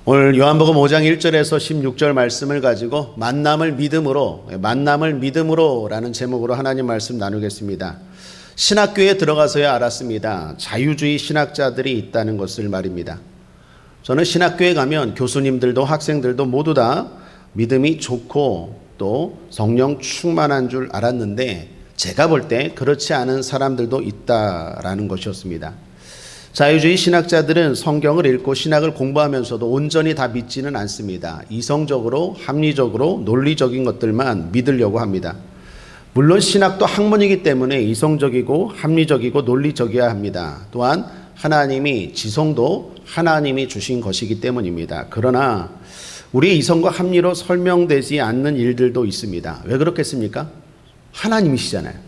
오늘 요한복음 5장 1절에서 16절 말씀을 가지고 만남을 믿음으로 라는 제목으로 하나님 말씀 나누겠습니다. 신학교에 들어가서야 알았습니다. 자유주의 신학자들이 있다는 것을 말입니다. 저는 신학교에 가면 교수님들도 학생들도 모두 다 믿음이 좋고 또 성령 충만한 줄 알았는데 제가 볼 때 그렇지 않은 사람들도 있다라는 것이었습니다. 자유주의 신학자들은 성경을 읽고 신학을 공부하면서도 온전히 다 믿지는 않습니다. 이성적으로, 합리적으로, 논리적인 것들만 믿으려고 합니다. 물론 신학도 학문이기 때문에 이성적이고 합리적이고 논리적이어야 합니다. 또한 하나님이 지성도 하나님이 주신 것이기 때문입니다. 그러나 우리의 이성과 합리로 설명되지 않는 일들도 있습니다. 왜 그렇겠습니까? 하나님이시잖아요.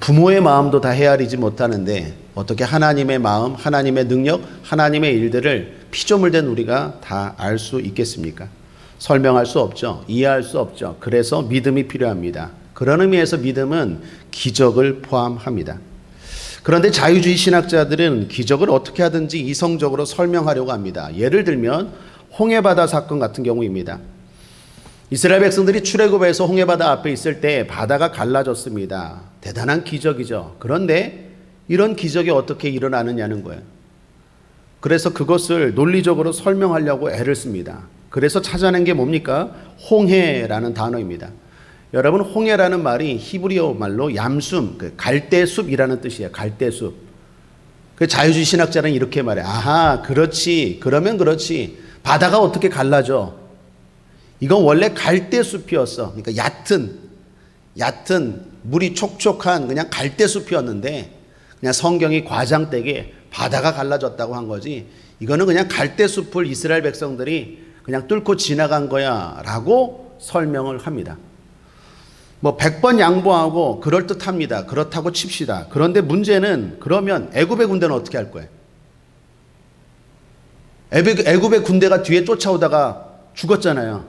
부모의 마음도 다 헤아리지 못하는데 어떻게 하나님의 마음, 하나님의 능력, 하나님의 일들을 피조물 된 우리가 다 알 수 있겠습니까? 설명할 수 없죠. 이해할 수 없죠. 그래서 믿음이 필요합니다. 그런 의미에서 믿음은 기적을 포함합니다. 그런데 자유주의 신학자들은 기적을 어떻게 하든지 이성적으로 설명하려고 합니다. 예를 들면 홍해바다 사건 같은 경우입니다. 이스라엘 백성들이 출애굽에서 홍해바다 앞에 있을 때 바다가 갈라졌습니다. 대단한 기적이죠. 그런데 이런 기적이 어떻게 일어나느냐는 거예요. 그래서 그것을 논리적으로 설명하려고 애를 씁니다. 그래서 찾아낸 게 뭡니까? 홍해라는 단어입니다. 여러분, 홍해라는 말이 히브리어 말로 얌숨, 갈대숲이라는 뜻이에요. 갈대숲. 그 자유주의 신학자는 이렇게 말해. 아하, 그렇지. 그러면 그렇지. 바다가 어떻게 갈라져? 이건 원래 갈대숲이었어. 그러니까 얕은 물이 촉촉한 그냥 갈대숲이었는데 그냥 성경이 과장되게 바다가 갈라졌다고 한 거지. 이거는 그냥 갈대숲을 이스라엘 백성들이 그냥 뚫고 지나간 거야 라고 설명을 합니다. 100번 양보하고 그럴듯합니다. 그렇다고 칩시다. 그런데 문제는 그러면 애굽의 군대는 어떻게 할 거예요? 애굽의 군대가 뒤에 쫓아오다가 죽었잖아요.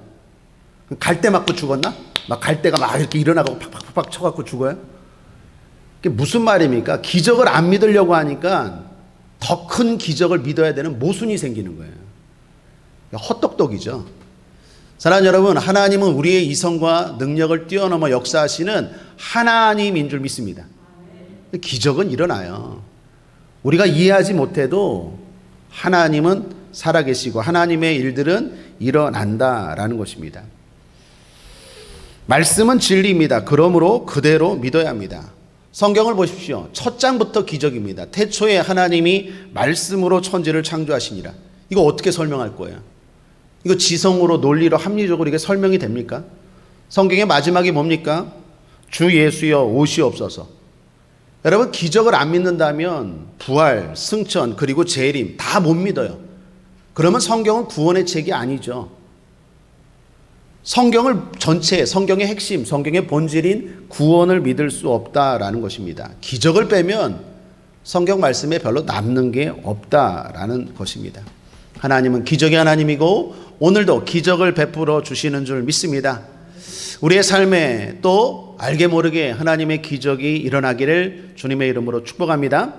갈대 맞고 죽었나? 막 갈대가 막 이렇게 일어나고 팍팍팍 쳐갖고 죽어요? 그게 무슨 말입니까? 기적을 안 믿으려고 하니까 더 큰 기적을 믿어야 되는 모순이 생기는 거예요. 헛똑똑이죠. 사랑하는 여러분, 하나님은 우리의 이성과 능력을 뛰어넘어 역사하시는 하나님인 줄 믿습니다. 기적은 일어나요. 우리가 이해하지 못해도 하나님은 살아계시고 하나님의 일들은 일어난다라는 것입니다. 말씀은 진리입니다. 그러므로 그대로 믿어야 합니다. 성경을 보십시오. 첫 장부터 기적입니다. 태초에 하나님이 말씀으로 천지를 창조하시니라. 이거 어떻게 설명할 거예요? 이거 지성으로 논리로 합리적으로 이게 설명이 됩니까? 성경의 마지막이 뭡니까? 주 예수여 오시옵소서. 여러분, 기적을 안 믿는다면 부활, 승천 그리고 재림 다 못 믿어요. 그러면 성경은 구원의 책이 아니죠. 성경을 전체, 성경의 핵심, 성경의 본질인 구원을 믿을 수 없다라는 것입니다. 기적을 빼면 성경 말씀에 별로 남는 게 없다라는 것입니다. 하나님은 기적의 하나님이고 오늘도 기적을 베풀어 주시는 줄 믿습니다. 우리의 삶에 또 알게 모르게 하나님의 기적이 일어나기를 주님의 이름으로 축복합니다.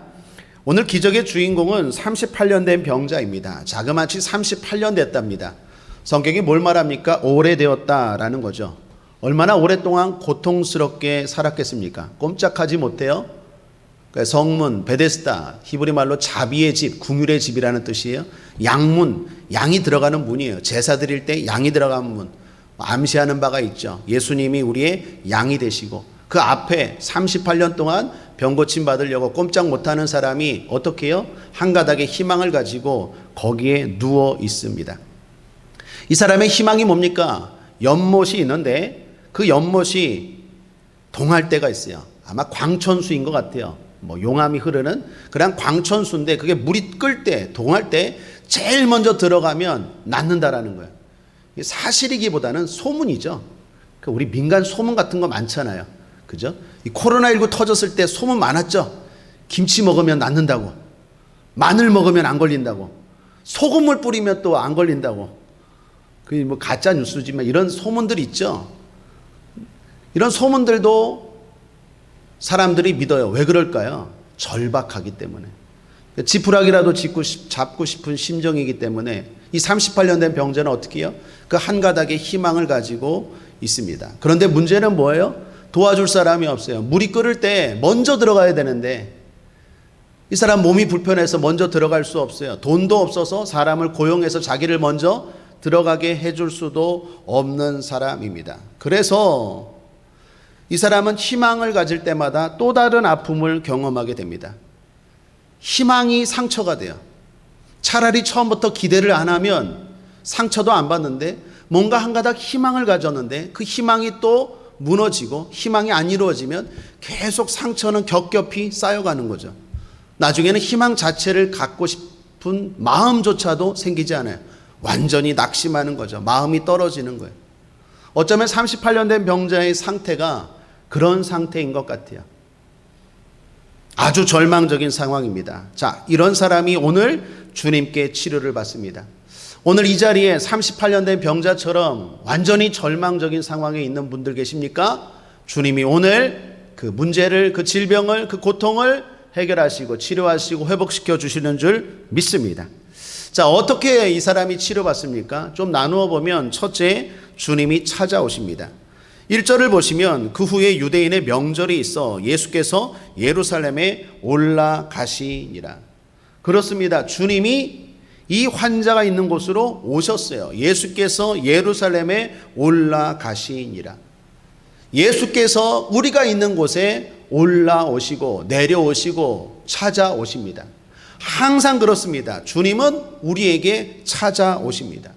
오늘 기적의 주인공은 38년 된 병자입니다. 자그마치 38년 됐답니다. 성경이 뭘 말합니까? 오래되었다라는 거죠. 얼마나 오랫동안 고통스럽게 살았겠습니까? 꼼짝하지 못해요. 성문, 베데스다, 히브리 말로 자비의 집, 궁율의 집이라는 뜻이에요. 양문, 양이 들어가는 문이에요. 제사 드릴 때 양이 들어가는 문. 암시하는 바가 있죠. 예수님이 우리의 양이 되시고 그 앞에 38년 동안 병 고침 받으려고 꼼짝 못하는 사람이 어떻게 해요? 한 가닥의 희망을 가지고 거기에 누워 있습니다. 이 사람의 희망이 뭡니까? 연못이 있는데 그 연못이 동할 때가 있어요. 아마 광천수인 것 같아요. 용암이 흐르는 그냥 광천수인데 그게 물이 끓을 때, 동할 때 제일 먼저 들어가면 낫는다라는 거예요. 사실이기보다는 소문이죠. 우리 민간 소문 같은 거 많잖아요. 그죠? 이 코로나19 터졌을 때 소문 많았죠. 김치 먹으면 낫는다고, 마늘 먹으면 안 걸린다고, 소금물 뿌리면 또 안 걸린다고. 그게 가짜 뉴스지만 이런 소문들 있죠. 이런 소문들도 사람들이 믿어요. 왜 그럴까요? 절박하기 때문에. 지푸라기라도 잡고 싶은 심정이기 때문에 이 38년 된 병자는 어떻게 해요? 그 한 가닥의 희망을 가지고 있습니다. 그런데 문제는 뭐예요? 도와줄 사람이 없어요. 물이 끓을 때 먼저 들어가야 되는데 이 사람 몸이 불편해서 먼저 들어갈 수 없어요. 돈도 없어서 사람을 고용해서 자기를 먼저 들어가게 해줄 수도 없는 사람입니다. 그래서 이 사람은 희망을 가질 때마다 또 다른 아픔을 경험하게 됩니다. 희망이 상처가 돼요. 차라리 처음부터 기대를 안 하면 상처도 안 받는데 뭔가 한 가닥 희망을 가졌는데 그 희망이 또 무너지고 희망이 안 이루어지면 계속 상처는 겹겹이 쌓여가는 거죠. 나중에는 희망 자체를 갖고 싶은 마음조차도 생기지 않아요. 완전히 낙심하는 거죠. 마음이 떨어지는 거예요. 어쩌면 38년 된 병자의 상태가 그런 상태인 것 같아요. 아주 절망적인 상황입니다. 자, 이런 사람이 오늘 주님께 치료를 받습니다. 오늘 이 자리에 38년 된 병자처럼 완전히 절망적인 상황에 있는 분들 계십니까? 주님이 오늘 그 문제를, 그 질병을, 그 고통을 해결하시고 치료하시고 회복시켜 주시는 줄 믿습니다. 자, 어떻게 이 사람이 치료받습니까? 좀 나누어 보면 첫째, 주님이 찾아오십니다. 1절을 보시면 그 후에 유대인의 명절이 있어 예수께서 예루살렘에 올라가시니라. 그렇습니다. 주님이 이 환자가 있는 곳으로 오셨어요. 예수께서 예루살렘에 올라가시니라. 예수께서 우리가 있는 곳에 올라오시고 내려오시고 찾아오십니다. 항상 그렇습니다. 주님은 우리에게 찾아오십니다.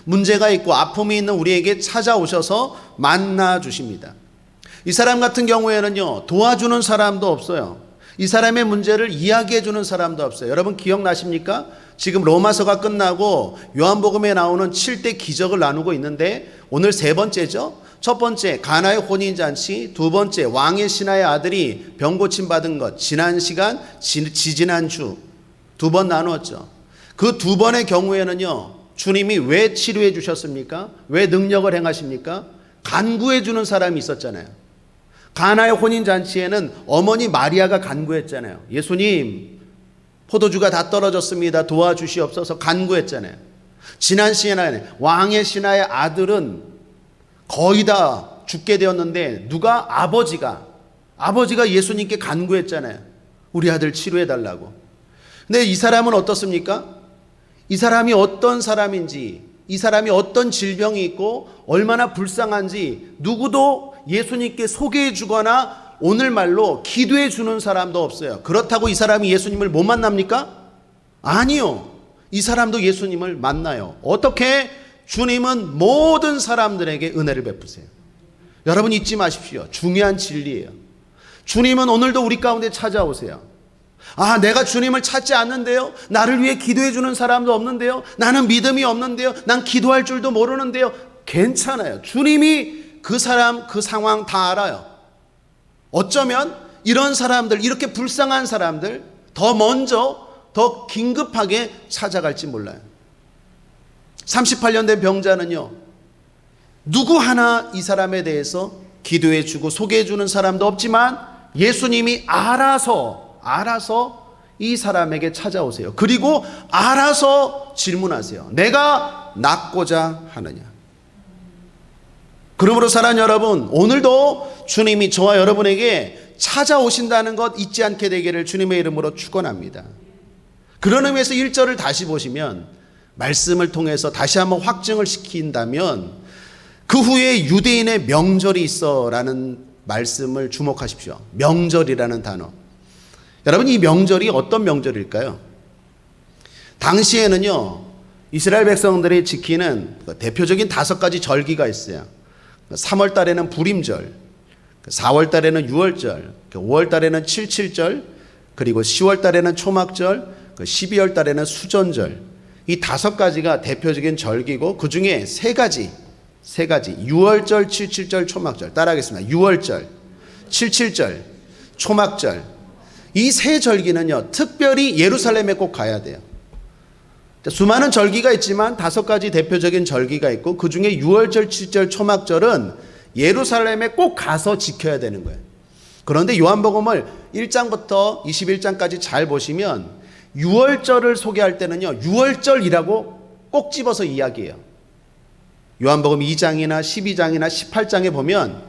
문제가 있고 아픔이 있는 우리에게 찾아오셔서 만나 주십니다. 이 사람 같은 경우에는요, 도와주는 사람도 없어요. 이 사람의 문제를 이야기해 주는 사람도 없어요. 여러분 기억나십니까? 지금 로마서가 끝나고 요한복음에 나오는 7대 기적을 나누고 있는데 오늘 세 번째죠. 첫 번째 가나의 혼인잔치, 두 번째 왕의 신하의 아들이 병 고침 받은 것, 지난 시간 지지난 주 두 번 나누었죠. 그 두 번의 경우에는요, 주님이 왜 치료해 주셨습니까? 왜 능력을 행하십니까? 간구해 주는 사람이 있었잖아요. 가나의 혼인잔치에는 어머니 마리아가 간구했잖아요. 예수님, 포도주가 다 떨어졌습니다. 도와주시옵소서 간구했잖아요. 지난 시간에 왕의 신하의 아들은 거의 다 죽게 되었는데 누가? 아버지가 예수님께 간구했잖아요. 우리 아들 치료해 달라고. 근데 이 사람은 어떻습니까? 이 사람이 어떤 사람인지, 이 사람이 어떤 질병이 있고 얼마나 불쌍한지 누구도 예수님께 소개해 주거나 오늘 말로 기도해 주는 사람도 없어요. 그렇다고 이 사람이 예수님을 못 만납니까? 아니요. 이 사람도 예수님을 만나요. 어떻게? 주님은 모든 사람들에게 은혜를 베푸세요. 여러분 잊지 마십시오. 중요한 진리예요. 주님은 오늘도 우리 가운데 찾아오세요. 아, 내가 주님을 찾지 않는데요? 나를 위해 기도해 주는 사람도 없는데요? 나는 믿음이 없는데요? 난 기도할 줄도 모르는데요? 괜찮아요. 주님이 그 사람, 그 상황 다 알아요. 어쩌면 이런 사람들, 이렇게 불쌍한 사람들 더 먼저, 더 긴급하게 찾아갈지 몰라요. 38년 된 병자는요, 누구 하나 이 사람에 대해서 기도해 주고 소개해 주는 사람도 없지만 예수님이 알아서 이 사람에게 찾아오세요. 그리고 알아서 질문하세요. 내가 낫고자 하느냐? 그러므로 사랑하는 여러분, 오늘도 주님이 저와 여러분에게 찾아오신다는 것 잊지 않게 되기를 주님의 이름으로 축원합니다. 그런 의미에서 1절을 다시 보시면 말씀을 통해서 다시 한번 확증을 시킨다면 그 후에 유대인의 명절이 있어라는 말씀을 주목하십시오. 명절이라는 단어. 여러분, 이 명절이 어떤 명절일까요? 당시에는요, 이스라엘 백성들이 지키는 대표적인 5가지 절기가 있어요. 3월 달에는 부림절, 4월 달에는 유월절, 5월 달에는 칠칠절, 그리고 10월 달에는 초막절, 12월 달에는 수전절. 이 5가지가 대표적인 절기고 그 중에 3가지, 유월절, 칠칠절, 초막절. 따라하겠습니다. 유월절, 칠칠절, 초막절. 이 3절기는요, 특별히 예루살렘에 꼭 가야 돼요. 수많은 절기가 있지만 5가지 대표적인 절기가 있고 그 중에 유월절, 칠절, 초막절은 예루살렘에 꼭 가서 지켜야 되는 거예요. 그런데 요한복음을 1장부터 21장까지 잘 보시면 유월절을 소개할 때는요, 유월절이라고 꼭 집어서 이야기해요. 요한복음 2장이나 12장이나 18장에 보면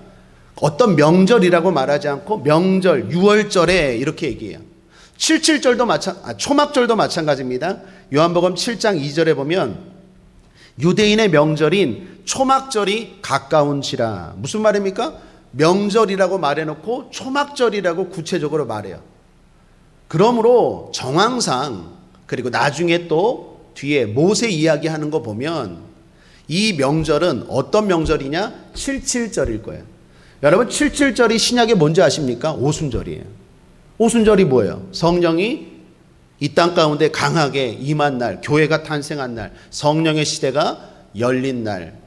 어떤 명절이라고 말하지 않고 명절, 6월절에 이렇게 얘기해요. 초막절도 마찬가지입니다. 요한복음 7장 2절에 보면 유대인의 명절인 초막절이 가까운지라. 무슨 말입니까? 명절이라고 말해놓고 초막절이라고 구체적으로 말해요. 그러므로 정황상, 그리고 나중에 또 뒤에 모세 이야기하는 거 보면 이 명절은 어떤 명절이냐? 77절일 거예요. 여러분, 77절이 신약에 뭔지 아십니까? 오순절이에요. 오순절이 뭐예요? 성령이 이 땅 가운데 강하게 임한 날, 교회가 탄생한 날, 성령의 시대가 열린 날.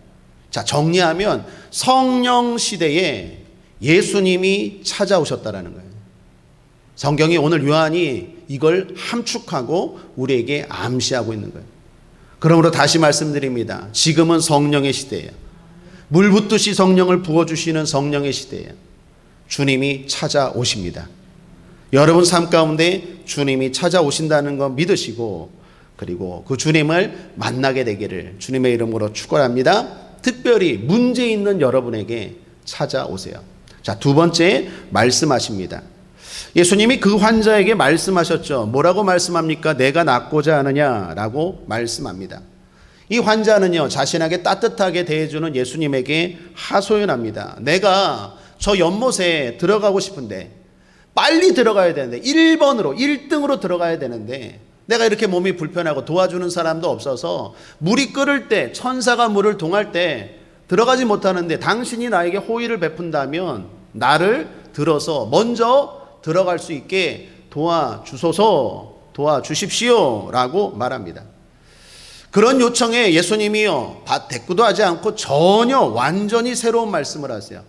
자, 정리하면 성령 시대에 예수님이 찾아오셨다라는 거예요. 성경이 오늘 요한이 이걸 함축하고 우리에게 암시하고 있는 거예요. 그러므로 다시 말씀드립니다. 지금은 성령의 시대예요. 물 붓듯이 성령을 부어주시는 성령의 시대예요. 주님이 찾아오십니다. 여러분 삶 가운데 주님이 찾아오신다는 거 믿으시고, 그리고 그 주님을 만나게 되기를 주님의 이름으로 축원합니다. 특별히 문제 있는 여러분에게 찾아오세요. 자, 두 번째 말씀하십니다. 예수님이 그 환자에게 말씀하셨죠. 뭐라고 말씀합니까? 내가 낫고자 하느냐라고 말씀합니다. 이 환자는요, 자신에게 따뜻하게 대해주는 예수님에게 하소연합니다. 내가 저 연못에 들어가고 싶은데, 빨리 들어가야 되는데, 1번으로 1등으로 들어가야 되는데 내가 이렇게 몸이 불편하고 도와주는 사람도 없어서 물이 끓을 때, 천사가 물을 동할 때 들어가지 못하는데 당신이 나에게 호의를 베푼다면 나를 들어서 먼저 들어갈 수 있게 도와주십시오 라고 말합니다. 그런 요청에 예수님이요, 대꾸도 하지 않고 전혀 완전히 새로운 말씀을 하세요.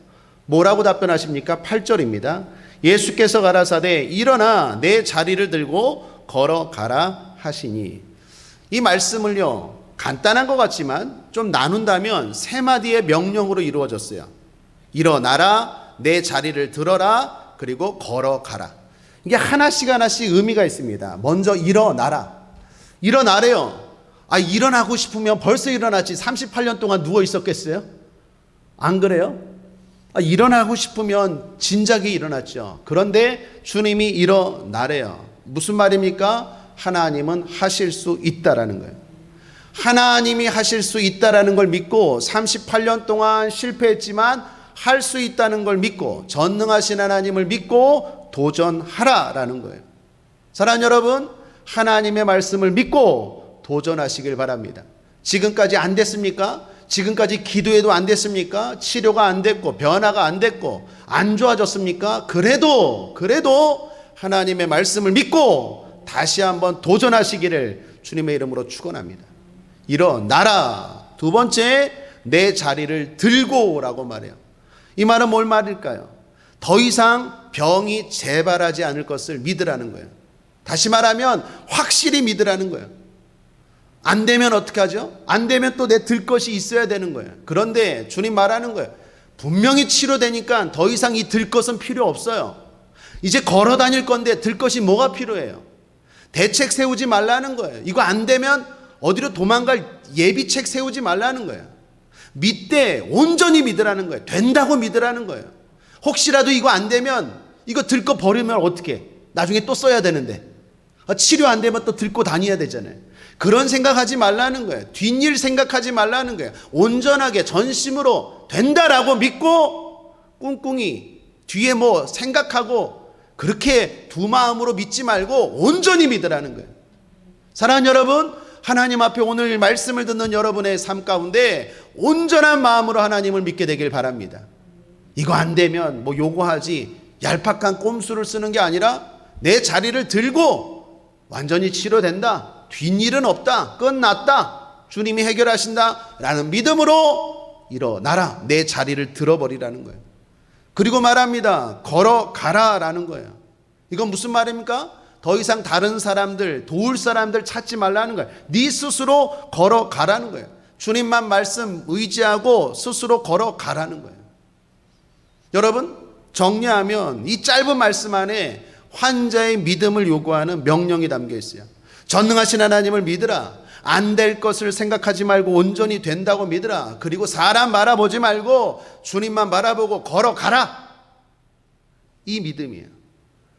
뭐라고 답변하십니까? 8절입니다. 예수께서 가라사대 일어나 내 자리를 들고 걸어가라 하시니. 이 말씀을요, 간단한 것 같지만 좀 나눈다면 세 마디의 명령으로 이루어졌어요. 일어나라, 내 자리를 들어라, 그리고 걸어가라. 이게 하나씩 의미가 있습니다. 먼저 일어나라. 일어나래요. 일어나고 싶으면 벌써 일어났지 38년 동안 누워 있었겠어요? 안 그래요? 일어나고 싶으면 진작에 일어났죠. 그런데 주님이 일어나래요. 무슨 말입니까? 하나님은 하실 수 있다라는 거예요. 하나님이 하실 수 있다라는 걸 믿고 38년 동안 실패했지만 할 수 있다는 걸 믿고 전능하신 하나님을 믿고 도전하라라는 거예요. 사랑하는 여러분, 하나님의 말씀을 믿고 도전하시길 바랍니다. 지금까지 안 됐습니까? 지금까지 기도해도 안 됐습니까? 치료가 안 됐고 변화가 안 됐고 안 좋아졌습니까? 그래도 하나님의 말씀을 믿고 다시 한번 도전하시기를 주님의 이름으로 축원합니다. 일어나라. 두 번째, 내 자리를 들고 오라고 말해요. 이 말은 뭘 말일까요? 더 이상 병이 재발하지 않을 것을 믿으라는 거예요. 다시 말하면 확실히 믿으라는 거예요. 안 되면 어떻게 하죠? 안 되면 또 내 들 것이 있어야 되는 거예요. 그런데 주님 말하는 거예요. 분명히 치료되니까 더 이상 이 들 것은 필요 없어요. 이제 걸어 다닐 건데 들 것이 뭐가 필요해요? 대책 세우지 말라는 거예요. 이거 안 되면 어디로 도망갈 예비책 세우지 말라는 거예요. 믿되 온전히 믿으라는 거예요. 된다고 믿으라는 거예요. 혹시라도 이거 안 되면 이거 들고 버리면 어떻게? 나중에 또 써야 되는데. 치료 안 되면 또 들고 다녀야 되잖아요. 그런 생각하지 말라는 거예요. 뒷일 생각하지 말라는 거예요. 온전하게 전심으로 된다라고 믿고 꿍꿍이 뒤에 뭐 생각하고 그렇게 두 마음으로 믿지 말고 온전히 믿으라는 거예요. 사랑하는 여러분, 하나님 앞에 오늘 말씀을 듣는 여러분의 삶 가운데 온전한 마음으로 하나님을 믿게 되길 바랍니다. 이거 안 되면 뭐 요구하지 얄팍한 꼼수를 쓰는 게 아니라 내 자리를 들고 완전히 치료된다, 뒷일은 없다, 끝났다, 주님이 해결하신다 라는 믿음으로 일어나라, 내 자리를 들어버리라는 거예요. 그리고 말합니다. 걸어가라 라는 거예요. 이건 무슨 말입니까? 더 이상 다른 사람들, 도울 사람들 찾지 말라는 거예요. 네 스스로 걸어가라는 거예요. 주님만 말씀 의지하고 스스로 걸어가라는 거예요. 여러분, 정리하면 이 짧은 말씀 안에 환자의 믿음을 요구하는 명령이 담겨 있어요. 전능하신 하나님을 믿으라. 안 될 것을 생각하지 말고 온전히 된다고 믿으라. 그리고 사람 바라보지 말고 주님만 바라보고 걸어가라. 이 믿음이에요.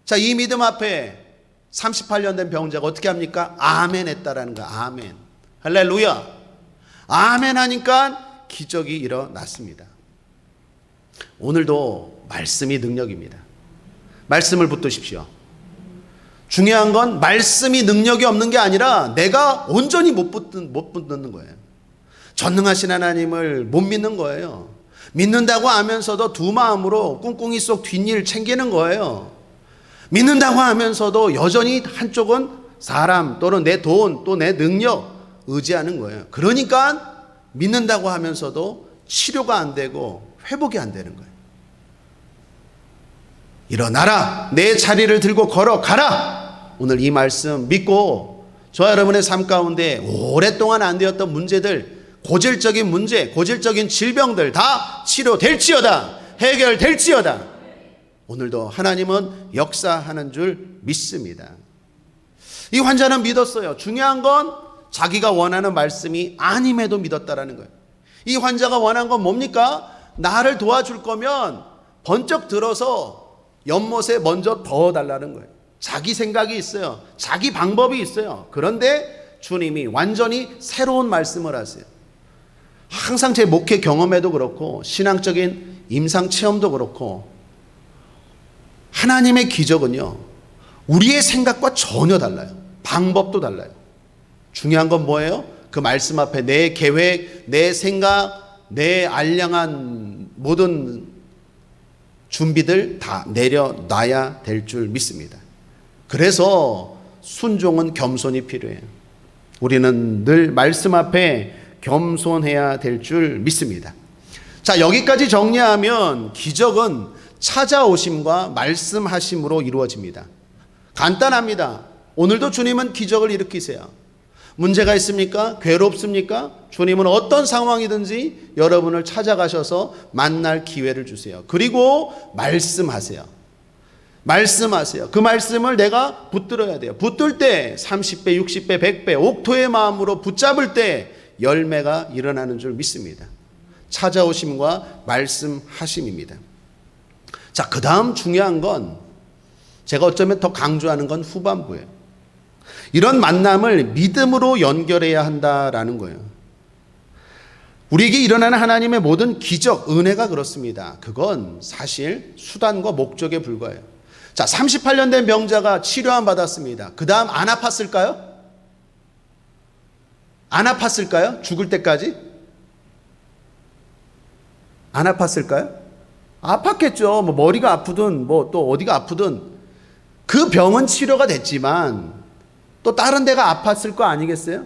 자, 이 믿음 앞에 38년 된 병자가 어떻게 합니까? 아멘 했다라는 거야. 아멘. 할렐루야. 아멘 하니까 기적이 일어났습니다. 오늘도 말씀이 능력입니다. 말씀을 붙드십시오. 중요한 건 말씀이 능력이 없는 게 아니라 내가 온전히 못 붙는 거예요. 전능하신 하나님을 못 믿는 거예요. 믿는다고 하면서도 두 마음으로 꿍꿍이 속 뒷일 챙기는 거예요. 믿는다고 하면서도 여전히 한쪽은 사람 또는 내 돈 또 내 능력 의지하는 거예요. 그러니까 믿는다고 하면서도 치료가 안 되고 회복이 안 되는 거예요. 일어나라. 내 자리를 들고 걸어가라. 오늘 이 말씀 믿고 저와 여러분의 삶 가운데 오랫동안 안 되었던 문제들, 고질적인 문제, 고질적인 질병들 다 치료될지어다. 해결될지어다. 오늘도 하나님은 역사하는 줄 믿습니다. 이 환자는 믿었어요. 중요한 건 자기가 원하는 말씀이 아님에도 믿었다라는 거예요. 이 환자가 원한 건 뭡니까? 나를 도와줄 거면 번쩍 들어서 연못에 먼저 넣어달라는 거예요. 자기 생각이 있어요. 자기 방법이 있어요. 그런데 주님이 완전히 새로운 말씀을 하세요. 항상 제 목회 경험에도 그렇고 신앙적인 임상 체험도 그렇고 하나님의 기적은요, 우리의 생각과 전혀 달라요. 방법도 달라요. 중요한 건 뭐예요? 그 말씀 앞에 내 계획, 내 생각, 내 알량한 모든 준비들 다 내려놔야 될 줄 믿습니다. 그래서 순종은 겸손이 필요해요. 우리는 늘 말씀 앞에 겸손해야 될 줄 믿습니다. 자, 여기까지 정리하면 기적은 찾아오심과 말씀하심으로 이루어집니다. 간단합니다. 오늘도 주님은 기적을 일으키세요. 문제가 있습니까? 괴롭습니까? 주님은 어떤 상황이든지 여러분을 찾아가셔서 만날 기회를 주세요. 그리고 말씀하세요. 말씀하세요. 그 말씀을 내가 붙들어야 돼요. 붙들 때 30배, 60배, 100배, 옥토의 마음으로 붙잡을 때 열매가 일어나는 줄 믿습니다. 찾아오심과 말씀하심입니다. 자, 그 다음 중요한 건 제가 어쩌면 더 강조하는 건 후반부예요. 이런 만남을 믿음으로 연결해야 한다라는 거예요. 우리에게 일어나는 하나님의 모든 기적, 은혜가 그렇습니다. 그건 사실 수단과 목적에 불과해요. 자, 38년 된 병자가 치료함 받았습니다. 그 다음 안 아팠을까요? 안 아팠을까요? 죽을 때까지? 안 아팠을까요? 아팠겠죠. 뭐 머리가 아프든 뭐 또 어디가 아프든 그 병은 치료가 됐지만 또 다른 데가 아팠을 거 아니겠어요?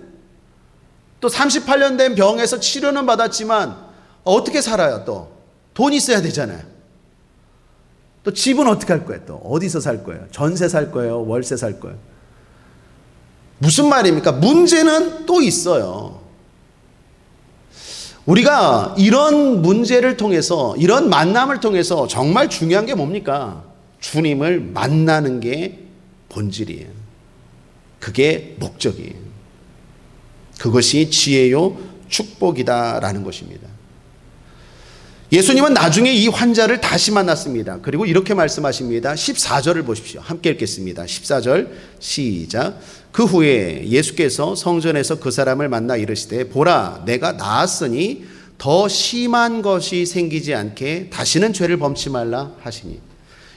또 38년 된 병에서 치료는 받았지만 어떻게 살아요? 또 돈 있어야 되잖아요. 또 집은 어떻게 할 거예요? 또 어디서 살 거예요? 전세 살 거예요? 월세 살 거예요? 무슨 말입니까? 문제는 또 있어요. 우리가 이런 문제를 통해서, 이런 만남을 통해서 정말 중요한 게 뭡니까? 주님을 만나는 게 본질이에요. 그게 목적이에요. 그것이 지혜요 축복이다라는 것입니다. 예수님은 나중에 이 환자를 다시 만났습니다. 그리고 이렇게 말씀하십니다. 14절을 보십시오. 함께 읽겠습니다. 14절 시작. 그 후에 예수께서 성전에서 그 사람을 만나 이르시되 보라 내가 나았으니 더 심한 것이 생기지 않게 다시는 죄를 범치 말라 하시니.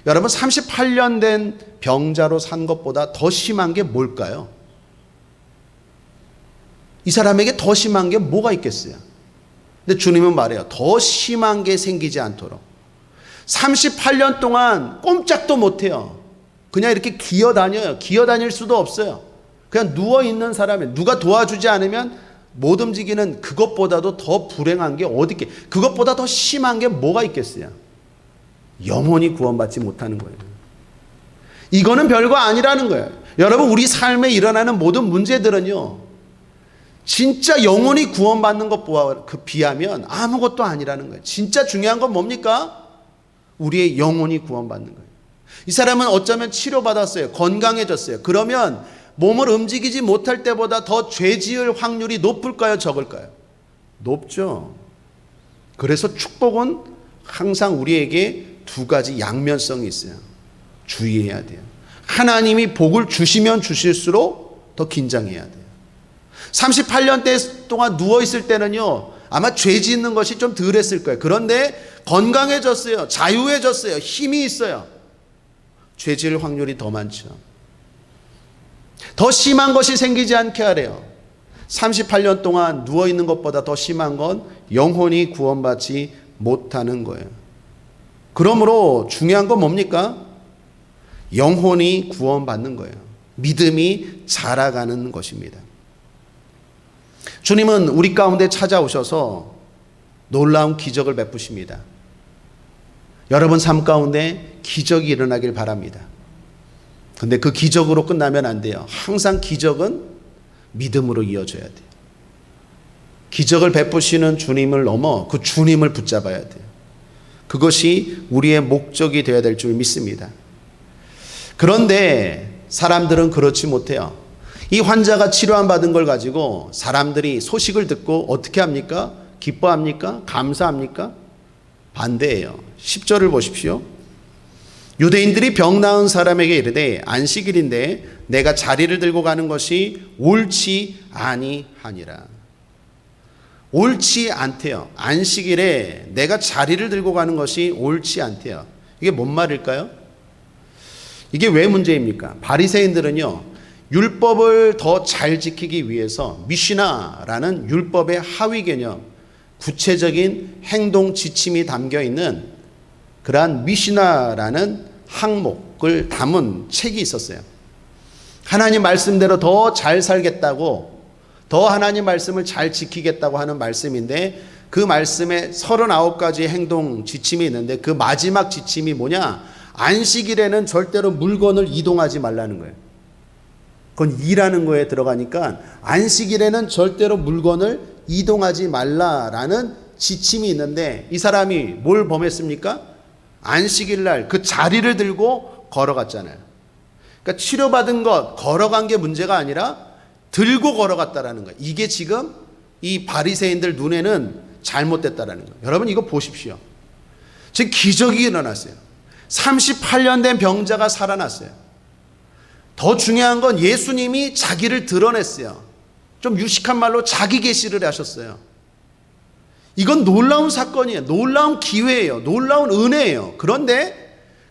여러분 38년 된 병자로 산 것보다 더 심한 게 뭘까요? 이 사람에게 더 심한 게 뭐가 있겠어요? 근데 주님은 말해요. 더 심한 게 생기지 않도록. 38년 동안 꼼짝도 못해요. 그냥 이렇게 기어다녀요. 기어다닐 수도 없어요. 그냥 누워있는 사람이 누가 도와주지 않으면 못 움직이는 그것보다도 더 불행한 게 어디 있겠, 그것보다 더 심한 게 뭐가 있겠어요? 영원히 구원받지 못하는 거예요. 이거는 별거 아니라는 거예요. 여러분 우리 삶에 일어나는 모든 문제들은요 진짜 영원히 구원받는 것과 비하면 아무것도 아니라는 거예요. 진짜 중요한 건 뭡니까? 우리의 영혼이 구원받는 거예요. 이 사람은 어쩌면 치료받았어요. 건강해졌어요. 그러면 몸을 움직이지 못할 때보다 더 죄 지을 확률이 높을까요? 적을까요? 높죠. 그래서 축복은 항상 우리에게 두 가지 양면성이 있어요. 주의해야 돼요. 하나님이 복을 주시면 주실수록 더 긴장해야 돼요. 38년 동안 누워있을 때는요, 아마 죄 짓는 것이 좀 덜 했을 거예요. 그런데 건강해졌어요. 자유해졌어요. 힘이 있어요. 죄 지을 확률이 더 많죠. 더 심한 것이 생기지 않게 하래요. 38년 동안 누워있는 것보다 더 심한 건 영혼이 구원받지 못하는 거예요. 그러므로 중요한 건 뭡니까? 영혼이 구원받는 거예요. 믿음이 자라가는 것입니다. 주님은 우리 가운데 찾아오셔서 놀라운 기적을 베푸십니다. 여러분 삶 가운데 기적이 일어나길 바랍니다. 근데 그 기적으로 끝나면 안 돼요. 항상 기적은 믿음으로 이어져야 돼요. 기적을 베푸시는 주님을 넘어 그 주님을 붙잡아야 돼요. 그것이 우리의 목적이 되어야 될 줄 믿습니다. 그런데 사람들은 그렇지 못해요. 이 환자가 치료함 받은 걸 가지고 사람들이 소식을 듣고 어떻게 합니까? 기뻐합니까? 감사합니까? 반대예요. 10절을 보십시오. 유대인들이 병 나은 사람에게 이르되 안식일인데 내가 자리를 들고 가는 것이 옳지 아니하니라. 옳지 않대요. 안식일에 내가 자리를 들고 가는 것이 옳지 않대요. 이게 뭔 말일까요? 이게 왜 문제입니까? 바리새인들은요, 율법을 더 잘 지키기 위해서 미시나라는 율법의 하위 개념, 구체적인 행동 지침이 담겨 있는 그러한 미시나라는 항목을 담은 책이 있었어요. 하나님 말씀대로 더 잘 살겠다고, 더 하나님 말씀을 잘 지키겠다고 하는 말씀인데, 그 말씀에 39가지 행동 지침이 있는데 그 마지막 지침이 뭐냐? 안식일에는 절대로 물건을 이동하지 말라는 거예요. 그건 일하는 거에 들어가니까 안식일에는 절대로 물건을 이동하지 말라라는 지침이 있는데, 이 사람이 뭘 범했습니까? 안식일 날 그 자리를 들고 걸어갔잖아요. 그러니까 치료받은 것, 걸어간 게 문제가 아니라 들고 걸어갔다라는 거예요. 이게 지금 이 바리새인들 눈에는 잘못됐다라는 거예요. 여러분 이거 보십시오. 지금 기적이 일어났어요. 38년 된 병자가 살아났어요. 더 중요한 건 예수님이 자기를 드러냈어요. 좀 유식한 말로 자기 계시를 하셨어요. 이건 놀라운 사건이에요. 놀라운 기회예요. 놀라운 은혜예요. 그런데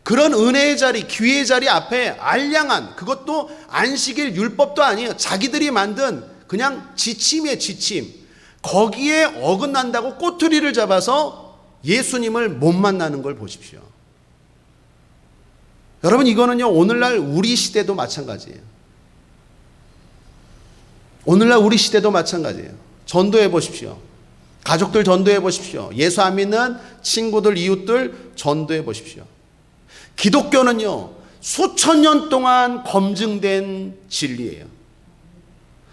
그런 은혜의 자리, 기회의 자리 앞에 알량한, 그것도 안식일 율법도 아니에요. 자기들이 만든 그냥 지침이에요, 지침. 거기에 어긋난다고 꼬투리를 잡아서 예수님을 못 만나는 걸 보십시오. 여러분 이거는요, 오늘날 우리 시대도 마찬가지예요. 오늘날 우리 시대도 마찬가지예요. 전도해 보십시오. 가족들 전도해 보십시오. 예수 안 믿는 친구들, 이웃들 전도해 보십시오. 기독교는요, 수천 년 동안 검증된 진리예요.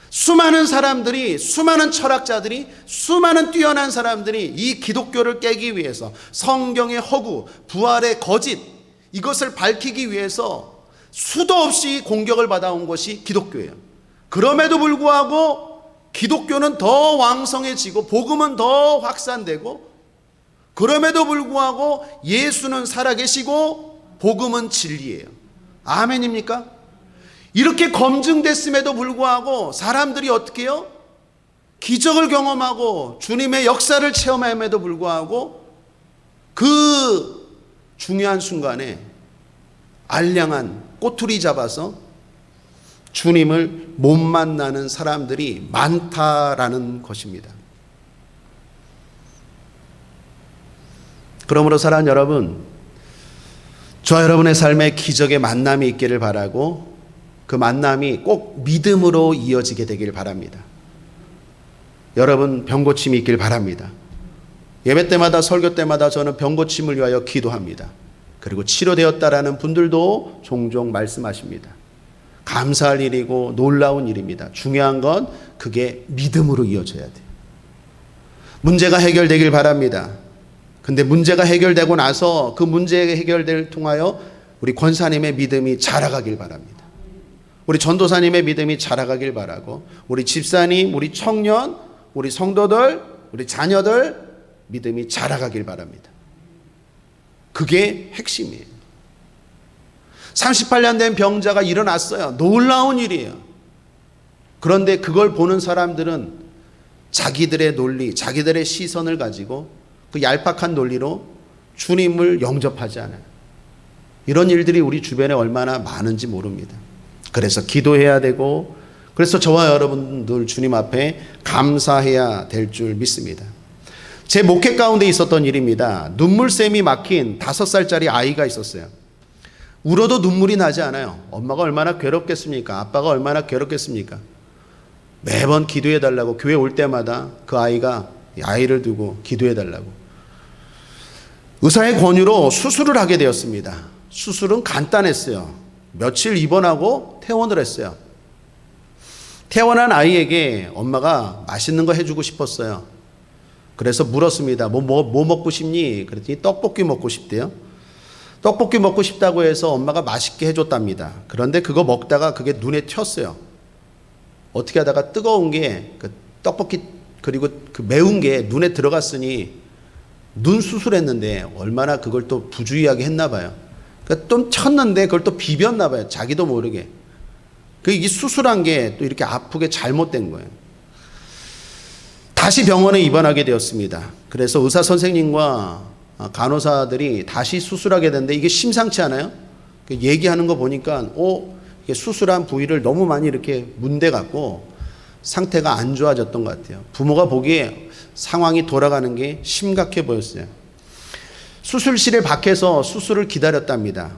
수많은 사람들이, 수많은 철학자들이, 수많은 뛰어난 사람들이 이 기독교를 깨기 위해서 성경의 허구, 부활의 거짓, 이것을 밝히기 위해서 수도 없이 공격을 받아온 것이 기독교예요. 그럼에도 불구하고 기독교는 더 왕성해지고 복음은 더 확산되고, 그럼에도 불구하고 예수는 살아계시고 복음은 진리예요. 아멘입니까? 이렇게 검증됐음에도 불구하고 사람들이 어떻게 해요? 기적을 경험하고 주님의 역사를 체험함에도 불구하고 그 중요한 순간에 알량한 꼬투리 잡아서 주님을 못 만나는 사람들이 많다라는 것입니다. 그러므로 사랑하는 여러분, 저와 여러분의 삶에 기적의 만남이 있기를 바라고, 그 만남이 꼭 믿음으로 이어지게 되기를 바랍니다. 여러분 병고침이 있길 바랍니다. 예배 때마다, 설교 때마다 저는 병고침을 위하여 기도합니다. 그리고 치료되었다라는 분들도 종종 말씀하십니다. 감사할 일이고 놀라운 일입니다. 중요한 건 그게 믿음으로 이어져야 돼요. 문제가 해결되길 바랍니다. 근데 문제가 해결되고 나서 그 문제 해결을 통하여 우리 권사님의 믿음이 자라가길 바랍니다. 우리 전도사님의 믿음이 자라가길 바라고, 우리 집사님, 우리 청년, 우리 성도들, 우리 자녀들 믿음이 자라가길 바랍니다. 그게 핵심이에요. 38년 된 병자가 일어났어요. 놀라운 일이에요. 그런데 그걸 보는 사람들은 자기들의 논리, 자기들의 시선을 가지고 그 얄팍한 논리로 주님을 영접하지 않아요. 이런 일들이 우리 주변에 얼마나 많은지 모릅니다. 그래서 기도해야 되고, 그래서 저와 여러분들 주님 앞에 감사해야 될 줄 믿습니다. 제 목회 가운데 있었던 일입니다. 눈물샘이 막힌 5살짜리 아이가 있었어요. 울어도 눈물이 나지 않아요. 엄마가 얼마나 괴롭겠습니까? 아빠가 얼마나 괴롭겠습니까? 매번 기도해 달라고 교회 올 때마다 그 아이가 아이를 두고 기도해 달라고. 의사의 권유로 수술을 하게 되었습니다. 수술은 간단했어요. 며칠 입원하고 퇴원을 했어요. 퇴원한 아이에게 엄마가 맛있는 거 해주고 싶었어요. 그래서 물었습니다. 뭐 먹고 싶니? 그랬더니 떡볶이 먹고 싶대요. 떡볶이 먹고 싶다고 해서 엄마가 맛있게 해줬답니다. 그런데 그거 먹다가 그게 눈에 튀었어요. 어떻게 하다가 뜨거운 게 그 떡볶이 그리고 그 매운 게 눈에 들어갔으니 눈 수술했는데 얼마나 그걸 또 부주의하게 했나 봐요. 그러니까 좀 쳤는데 그걸 또 비볐나 봐요. 자기도 모르게. 이 수술한 게 또 이렇게 아프게 잘못된 거예요. 다시 병원에 입원하게 되었습니다. 그래서 의사 선생님과 간호사들이 다시 수술하게 됐는데 이게 심상치 않아요? 얘기하는 거 보니까 이게 수술한 부위를 너무 많이 이렇게 문대 갖고 상태가 안 좋아졌던 것 같아요. 부모가 보기에 상황이 돌아가는 게 심각해 보였어요. 수술실에 밖에서 수술을 기다렸답니다.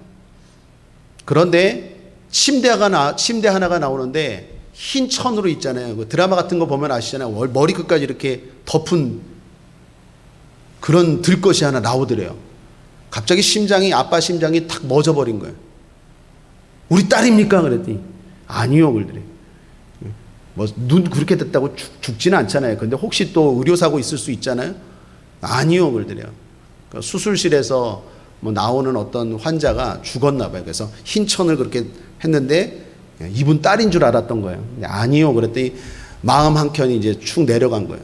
그런데 침대 하나가 나오는데 흰 천으로 있잖아요. 그 드라마 같은 거 보면 아시잖아요. 머리 끝까지 이렇게 덮은 그런 들것이 하나 나오더래요. 갑자기 아빠 심장이 탁 멎어버린 거예요. 우리 딸입니까? 그랬더니 아니요. 그러더래요. 눈 그렇게 됐다고 죽지는 않잖아요. 근데 혹시 또 의료사고 있을 수 있잖아요. 아니요. 그러더래요. 수술실에서 나오는 어떤 환자가 죽었나 봐요. 그래서 흰 천을 그렇게 했는데 이분 딸인 줄 알았던 거예요. 아니요. 그랬더니 마음 한켠이 이제 축 내려간 거예요.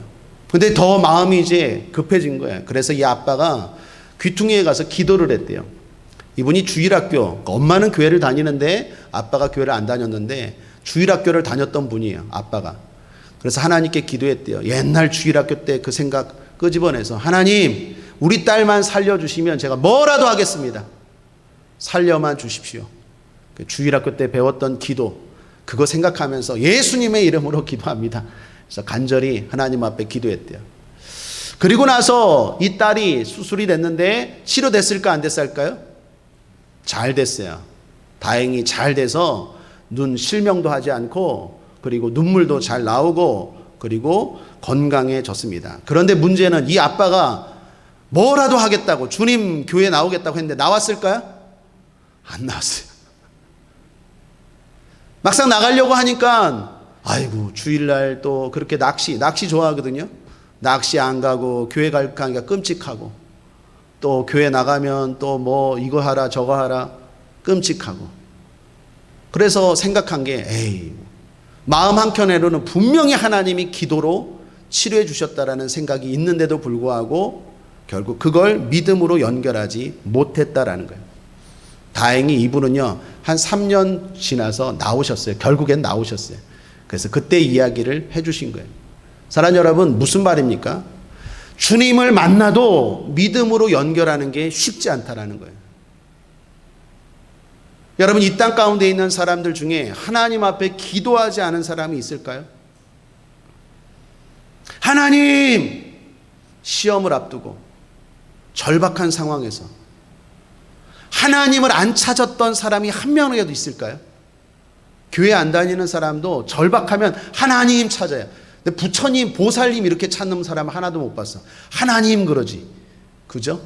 근데 더 마음이 이제 급해진 거예요. 그래서 이 아빠가 귀퉁이에 가서 기도를 했대요. 이분이 주일학교, 엄마는 교회를 다니는데 아빠가 교회를 안 다녔는데 주일학교를 다녔던 분이에요. 아빠가. 그래서 하나님께 기도했대요. 옛날 주일학교 때 그 생각 끄집어내서 하나님 우리 딸만 살려주시면 제가 뭐라도 하겠습니다. 살려만 주십시오. 주일학교 때 배웠던 기도 그거 생각하면서 예수님의 이름으로 기도합니다. 그래서 간절히 하나님 앞에 기도했대요. 그리고 나서 이 딸이 수술이 됐는데 치료됐을까 안 됐을까요? 잘 됐어요. 다행히 잘 돼서 눈 실명도 하지 않고 그리고 눈물도 잘 나오고 그리고 건강해졌습니다. 그런데 문제는 이 아빠가 뭐라도 하겠다고 주님 교회 나오겠다고 했는데 나왔을까요? 안 나왔어요. 막상 나가려고 하니까 아이고 주일날 또 그렇게 낚시 좋아하거든요. 낚시 안 가고 교회 갈까 하니까 끔찍하고 또 교회 나가면 또 뭐 이거 하라 저거 하라 끔찍하고 그래서 생각한 게 마음 한켠에로는 분명히 하나님이 기도로 치료해 주셨다라는 생각이 있는데도 불구하고 결국 그걸 믿음으로 연결하지 못했다라는 거예요. 다행히 이분은요 한 3년 지나서 나오셨어요. 결국엔 나오셨어요. 그래서 그때 이야기를 해주신 거예요. 사랑하는 여러분 무슨 말입니까? 주님을 만나도 믿음으로 연결하는 게 쉽지 않다라는 거예요. 여러분 이 땅 가운데 있는 사람들 중에 하나님 앞에 기도하지 않은 사람이 있을까요? 하나님 시험을 앞두고 절박한 상황에서 하나님을 안 찾았던 사람이 한 명이라도 있을까요? 교회 안 다니는 사람도 절박하면 하나님 찾아요. 근데 부처님, 보살님 이렇게 찾는 사람 하나도 못 봤어. 하나님 그러지. 그죠?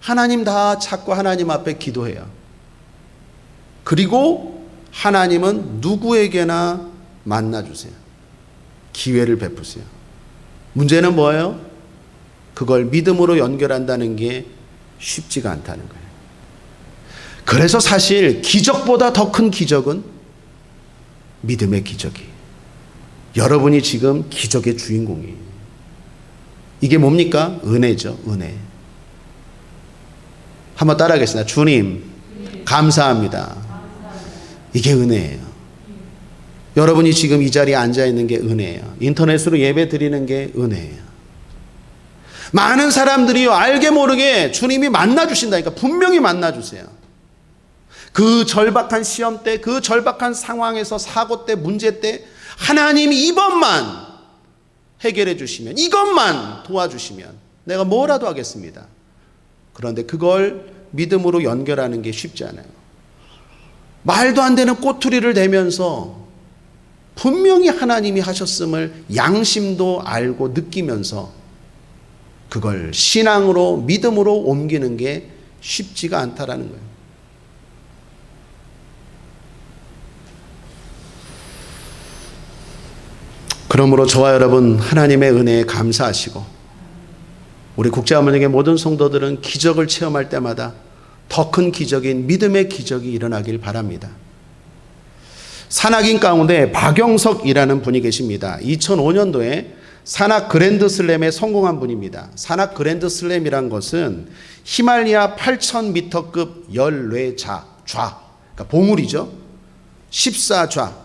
하나님 다 찾고 하나님 앞에 기도해요. 그리고 하나님은 누구에게나 만나주세요. 기회를 베푸세요. 문제는 뭐예요? 그걸 믿음으로 연결한다는 게 쉽지가 않다는 거예요. 그래서 사실 기적보다 더 큰 기적은 믿음의 기적이. 여러분이 지금 기적의 주인공이에요. 이게 뭡니까? 은혜죠. 은혜. 한번 따라하겠습니다. 주님, 감사합니다. 이게 은혜예요. 여러분이 지금 이 자리에 앉아있는 게 은혜예요. 인터넷으로 예배 드리는 게 은혜예요. 많은 사람들이요, 알게 모르게 주님이 만나주신다니까. 분명히 만나주세요. 그 절박한 시험 때, 그 절박한 상황에서, 사고 때, 문제 때 하나님이 이것만 해결해 주시면, 이것만 도와주시면 내가 뭐라도 하겠습니다. 그런데 그걸 믿음으로 연결하는 게 쉽지 않아요. 말도 안 되는 꼬투리를 대면서 분명히 하나님이 하셨음을 양심도 알고 느끼면서 그걸 신앙으로, 믿음으로 옮기는 게 쉽지가 않다라는 거예요. 그러므로 저와 여러분, 하나님의 은혜에 감사하시고, 우리 국제화문역의 모든 성도들은 기적을 체험할 때마다 더 큰 기적인 믿음의 기적이 일어나길 바랍니다. 산악인 가운데 박영석이라는 분이 계십니다. 2005년도에 산악 그랜드슬램에 성공한 분입니다. 산악 그랜드슬램이란 것은 히말리아 8,000m급 열뇌좌, 그러니까 봉우리죠. 14좌.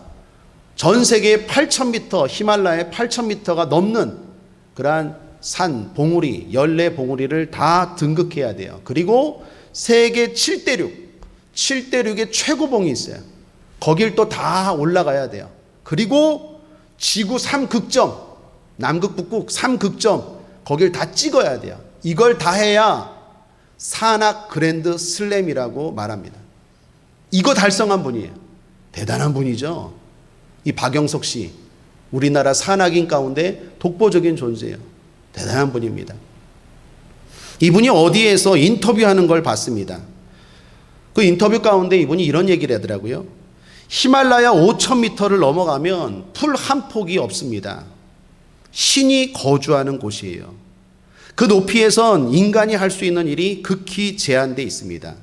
전 세계 8,000m, 히말라야 8,000m가 넘는 그러한 산, 봉우리, 열네 봉우리를 다 등극해야 돼요. 그리고 세계 7대륙의 최고봉이 있어요. 거길 또 다 올라가야 돼요. 그리고 지구 3극점, 남극, 북극 3극점, 거길 다 찍어야 돼요. 이걸 다 해야 산악 그랜드 슬램이라고 말합니다. 이거 달성한 분이에요. 대단한 분이죠. 이 박영석 씨, 우리나라 산악인 가운데 독보적인 존재예요. 대단한 분입니다. 이분이 어디에서 인터뷰하는 걸 봤습니다. 그 인터뷰 가운데 이분이 이런 얘기를 하더라고요. 히말라야 5,000m를 넘어가면 풀 한 폭이 없습니다. 신이 거주하는 곳이에요. 그 높이에선 인간이 할 수 있는 일이 극히 제한되어 있습니다.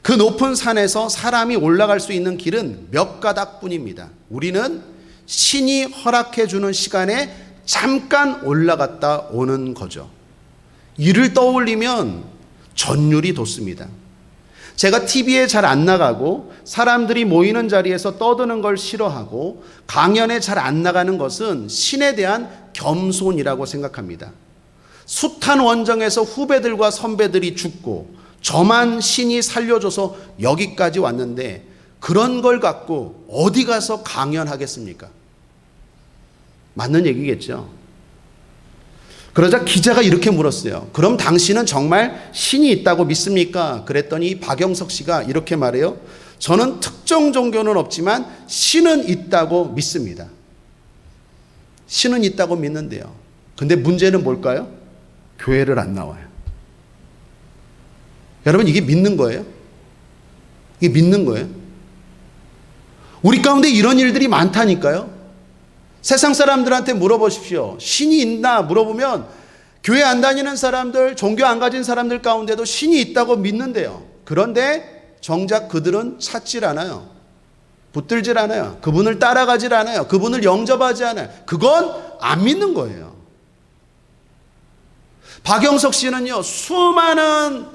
그 높은 산에서 사람이 올라갈 수 있는 길은 몇 가닥뿐입니다. 우리는 신이 허락해 주는 시간에 잠깐 올라갔다 오는 거죠. 이를 떠올리면 전율이 돋습니다. 제가 TV에 잘 안 나가고 사람들이 모이는 자리에서 떠드는 걸 싫어하고 강연에 잘 안 나가는 것은 신에 대한 겸손이라고 생각합니다. 숱한 원정에서 후배들과 선배들이 죽고 저만 신이 살려줘서 여기까지 왔는데 그런 걸 갖고 어디 가서 강연하겠습니까? 맞는 얘기겠죠. 그러자 기자가 이렇게 물었어요. 그럼 당신은 정말 신이 있다고 믿습니까? 그랬더니 박영석 씨가 이렇게 말해요. 저는 특정 종교는 없지만 신은 있다고 믿습니다. 신은 있다고 믿는데요. 근데 문제는 뭘까요? 교회를 안 나와요. 여러분, 이게 믿는 거예요? 이게 믿는 거예요? 우리 가운데 이런 일들이 많다니까요. 세상 사람들한테 물어보십시오. 신이 있나 물어보면 교회 안 다니는 사람들, 종교 안 가진 사람들 가운데도 신이 있다고 믿는데요. 그런데 정작 그들은 찾질 않아요. 붙들질 않아요. 그분을 따라가질 않아요. 그분을 영접하지 않아요. 그건 안 믿는 거예요. 박영석 씨는요, 수많은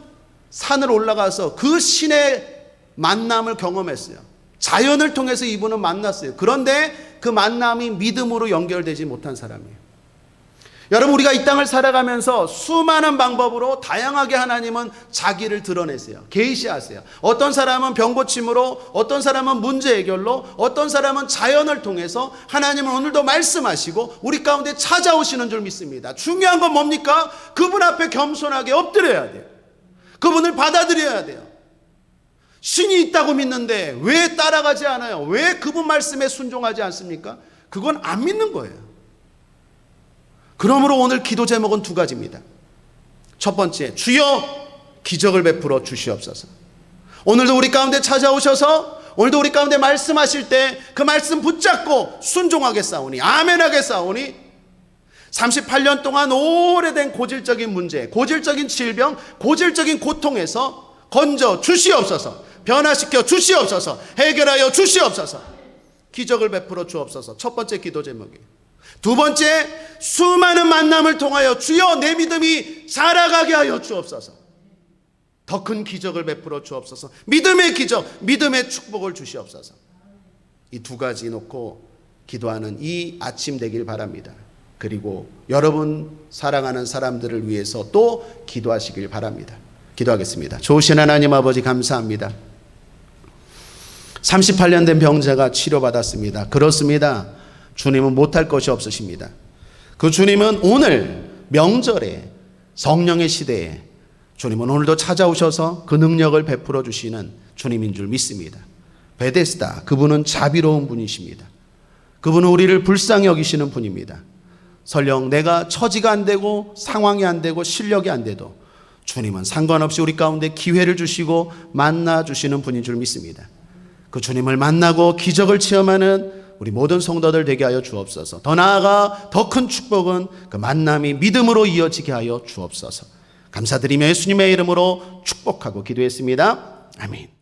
산을 올라가서 그 신의 만남을 경험했어요. 자연을 통해서 이분은 만났어요. 그런데 그 만남이 믿음으로 연결되지 못한 사람이에요. 여러분, 우리가 이 땅을 살아가면서 수많은 방법으로 다양하게 하나님은 자기를 드러내세요. 계시하세요. 어떤 사람은 병 고침으로, 어떤 사람은 문제 해결로, 어떤 사람은 자연을 통해서 하나님은 오늘도 말씀하시고 우리 가운데 찾아오시는 줄 믿습니다. 중요한 건 뭡니까? 그분 앞에 겸손하게 엎드려야 돼요. 그분을 받아들여야 돼요. 신이 있다고 믿는데 왜 따라가지 않아요? 왜 그분 말씀에 순종하지 않습니까? 그건 안 믿는 거예요. 그러므로 오늘 기도 제목은 두 가지입니다. 첫 번째, 주여 기적을 베풀어 주시옵소서. 오늘도 우리 가운데 찾아오셔서 오늘도 우리 가운데 말씀하실 때 그 말씀 붙잡고 순종하겠사오니, 아멘하겠사오니, 38년 동안 오래된 고질적인 문제, 고질적인 질병, 고질적인 고통에서 건져 주시옵소서. 변화시켜 주시옵소서. 해결하여 주시옵소서. 기적을 베풀어 주옵소서. 첫 번째 기도 제목이에요. 두 번째, 수많은 만남을 통하여 주여 내 믿음이 자라가게 하여 주옵소서. 더 큰 기적을 베풀어 주옵소서. 믿음의 기적, 믿음의 축복을 주시옵소서. 이 두 가지 놓고 기도하는 이 아침 되길 바랍니다. 그리고 여러분 사랑하는 사람들을 위해서 또 기도하시길 바랍니다. 기도하겠습니다. 좋으신 하나님 아버지 감사합니다. 38년 된 병자가 치료받았습니다. 그렇습니다. 주님은 못할 것이 없으십니다. 그 주님은 오늘 명절에 성령의 시대에 주님은 오늘도 찾아오셔서 그 능력을 베풀어 주시는 주님인 줄 믿습니다. 베데스다, 그분은 자비로운 분이십니다. 그분은 우리를 불쌍히 여기시는 분입니다. 설령 내가 처지가 안 되고 상황이 안 되고 실력이 안 돼도 주님은 상관없이 우리 가운데 기회를 주시고 만나 주시는 분인 줄 믿습니다. 그 주님을 만나고 기적을 체험하는 우리 모든 성도들 되게 하여 주옵소서. 더 나아가 더 큰 축복은 그 만남이 믿음으로 이어지게 하여 주옵소서. 감사드리며 예수님의 이름으로 축복하고 기도했습니다. 아멘.